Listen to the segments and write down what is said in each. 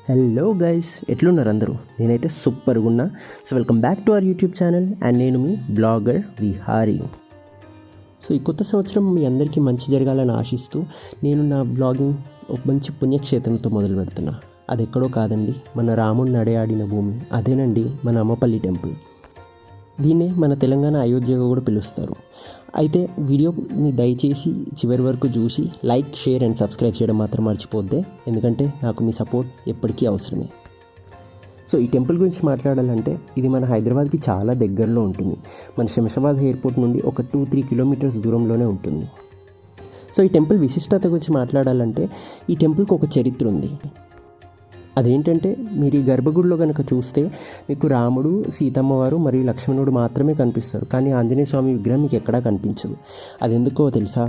Hello guys, ఎట్లున్నారు అందరూ? నేనైతే సూపర్గా ఉన్నా. So welcome back to our YouTube channel and నేను మీ బ్లాగర్ విహారీ. సో ఈ కొత్త సంవత్సరం మీ అందరికీ మంచి జరగాలని ఆశిస్తూ నేను నా బ్లాగింగ్ ఒక మంచి పుణ్యక్షేత్రంతో మొదలు పెడుతున్నా. అది ఎక్కడో కాదండి, మన రాముడు నడయాడిన భూమి, అదేనండి మన అమ్మపల్లి టెంపుల్. దీన్నే మన తెలంగాణ అయోధ్యగా కూడా పిలుస్తారు. అయితే వీడియోని దయచేసి చివరి వరకు చూసి లైక్, షేర్ అండ్ సబ్స్క్రైబ్ చేయడం మాత్రం మర్చిపోద్దే, ఎందుకంటే నాకు మీ సపోర్ట్ ఎప్పటికీ అవసరమే. సో ఈ టెంపుల్ గురించి మాట్లాడాలంటే ఇది మన హైదరాబాద్కి చాలా దగ్గరలో ఉంటుంది. మన శంషాబాద్ ఎయిర్పోర్ట్ నుండి ఒక 2-3 కిలోమీటర్స్ దూరంలోనే ఉంటుంది. సో ఈ టెంపుల్ విశిష్టత గురించి మాట్లాడాలంటే ఈ టెంపుల్కి ఒక చరిత్ర ఉంది. అదేంటంటే మీరు ఈ గర్భగుడిలో కనుక చూస్తే మీకు రాముడు, సీతమ్మవారు మరియు లక్ష్మణుడు మాత్రమే కనిపిస్తారు, కానీ ఆంజనేయ స్వామి విగ్రహం మీకు ఎక్కడా కనిపించదు. అది ఎందుకో తెలుసా?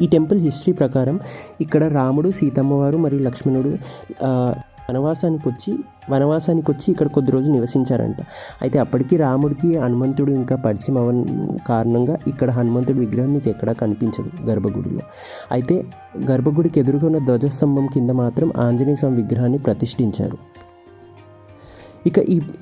ఈ టెంపుల్ హిస్టరీ ప్రకారం ఇక్కడ రాముడు, సీతమ్మవారు మరియు లక్ష్మణుడు వనవాసానికి వచ్చి ఇక్కడ కొద్ది రోజులు నివసించారంట. అయితే అప్పటికి రాముడికి హనుమంతుడు ఇంకా పరిచయం అవ్వని కారణంగా ఇక్కడ హనుమంతుడి విగ్రహం మీకు ఎక్కడా కనిపించదు గర్భగుడిలో. అయితే గర్భగుడికి ఎదురుకున్న ధ్వజస్తంభం కింద మాత్రం ఆంజనేయ స్వామి విగ్రహాన్ని ప్రతిష్ఠించారు. ఇక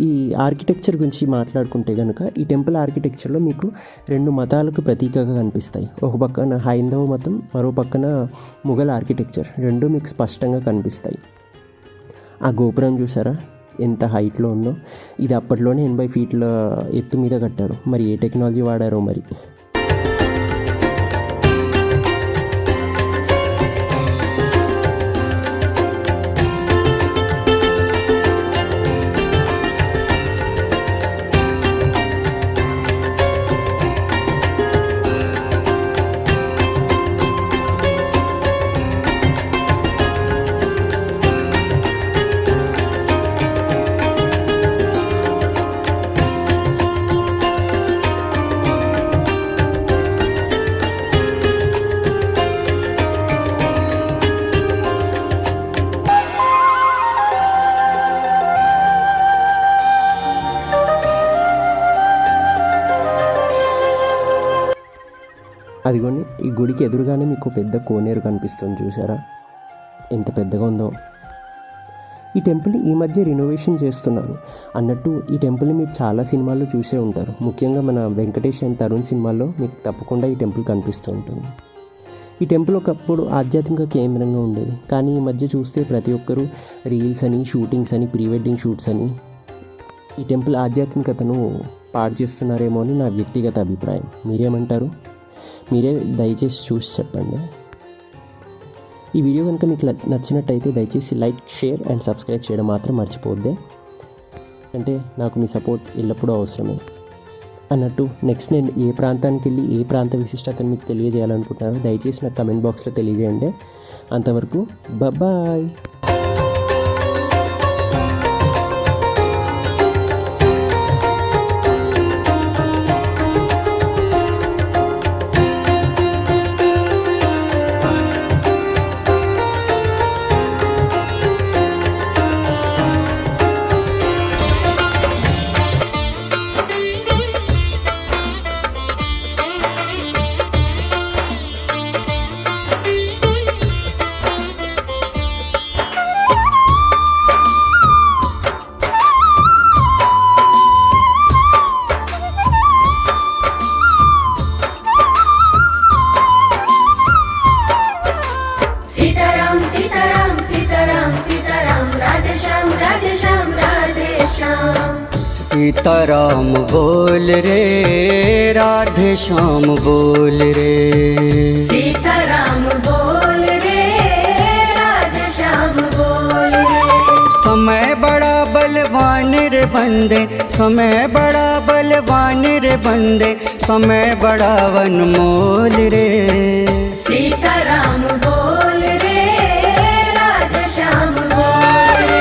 ఈ ఆర్కిటెక్చర్ గురించి మాట్లాడుకుంటే కనుక ఈ టెంపుల్ ఆర్కిటెక్చర్లో మీకు 2 మతాలకు ప్రతీకగా కనిపిస్తాయి. ఒక పక్కన హైందవ మతం, మరో పక్కన ముఘల్ ఆర్కిటెక్చర్, 2 మీకు స్పష్టంగా కనిపిస్తాయి. ఆ గోపురం చూసారా ఎంత హైట్లో ఉందో? ఇది అప్పట్లోనే 80 ఫీట్ల ఎత్తు మీద కట్టారు. మరి ఏ టెక్నాలజీ వాడారో మరి. అదిగోండి, ఈ గుడికి ఎదురుగానే మీకు పెద్ద కోనేరు కనిపిస్తుంది. చూసారా ఎంత పెద్దగా ఉందో? ఈ టెంపుల్ని ఈ మధ్య రినోవేషన్ చేస్తున్నారు. అన్నట్టు ఈ టెంపుల్ని మీరు చాలా సినిమాల్లో చూసే ఉంటారు. ముఖ్యంగా మన వెంకటేష్ అండ్ తరుణ్ సినిమాల్లో మీకు తప్పకుండా ఈ టెంపుల్ కనిపిస్తూ ఉంటుంది. ఈ టెంపుల్ ఒకప్పుడు ఆధ్యాత్మిక కేంద్రంగా ఉండేది, కానీ ఈ మధ్య చూస్తే ప్రతి ఒక్కరూ రీల్స్ అని, షూటింగ్స్ అని, ప్రీ వెడ్డింగ్ షూట్స్ అని ఈ టెంపుల్ ఆధ్యాత్మికతను పాడు చేస్తున్నారేమో అని నా వ్యక్తిగత అభిప్రాయం. మీరేమంటారు? మీరే దయచేసి చూసి చెప్పండి. ఈ వీడియో కనుక మీకు నచ్చినట్టయితే దయచేసి లైక్, షేర్ అండ్ సబ్స్క్రైబ్ చేయడం మాత్రం మర్చిపోద్దే, అంటే నాకు మీ సపోర్ట్ ఎల్లప్పుడూ అవసరమే. అన్నట్టు నెక్స్ట్ నేను ఏ ప్రాంతానికి వెళ్ళి ఏ ప్రాంత విశిష్టతను మీకు తెలియజేయాలనుకుంటున్నారో దయచేసి నాకు కమెంట్ బాక్స్లో తెలియజేయండి. అంతవరకు బాయ్. सीताराम बोल रे, राधे श्याम बोल रे, सीताराम बोल रे, राधे श्याम बोल रे। समय बड़ा बलवान रे बंदे, समय बड़ा बलवान रे बंदे, समय बड़ा वनमोल रे। सीताराम बोल रे, राधे श्याम बोल रे।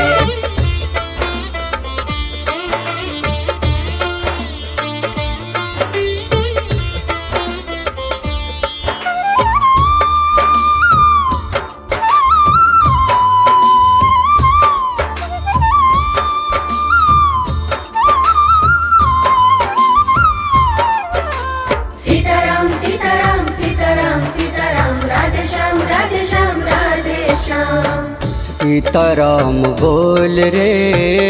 सीताराम सीताराम सीताराम सीताराम, राधे श्याम सीताराम बोल रे।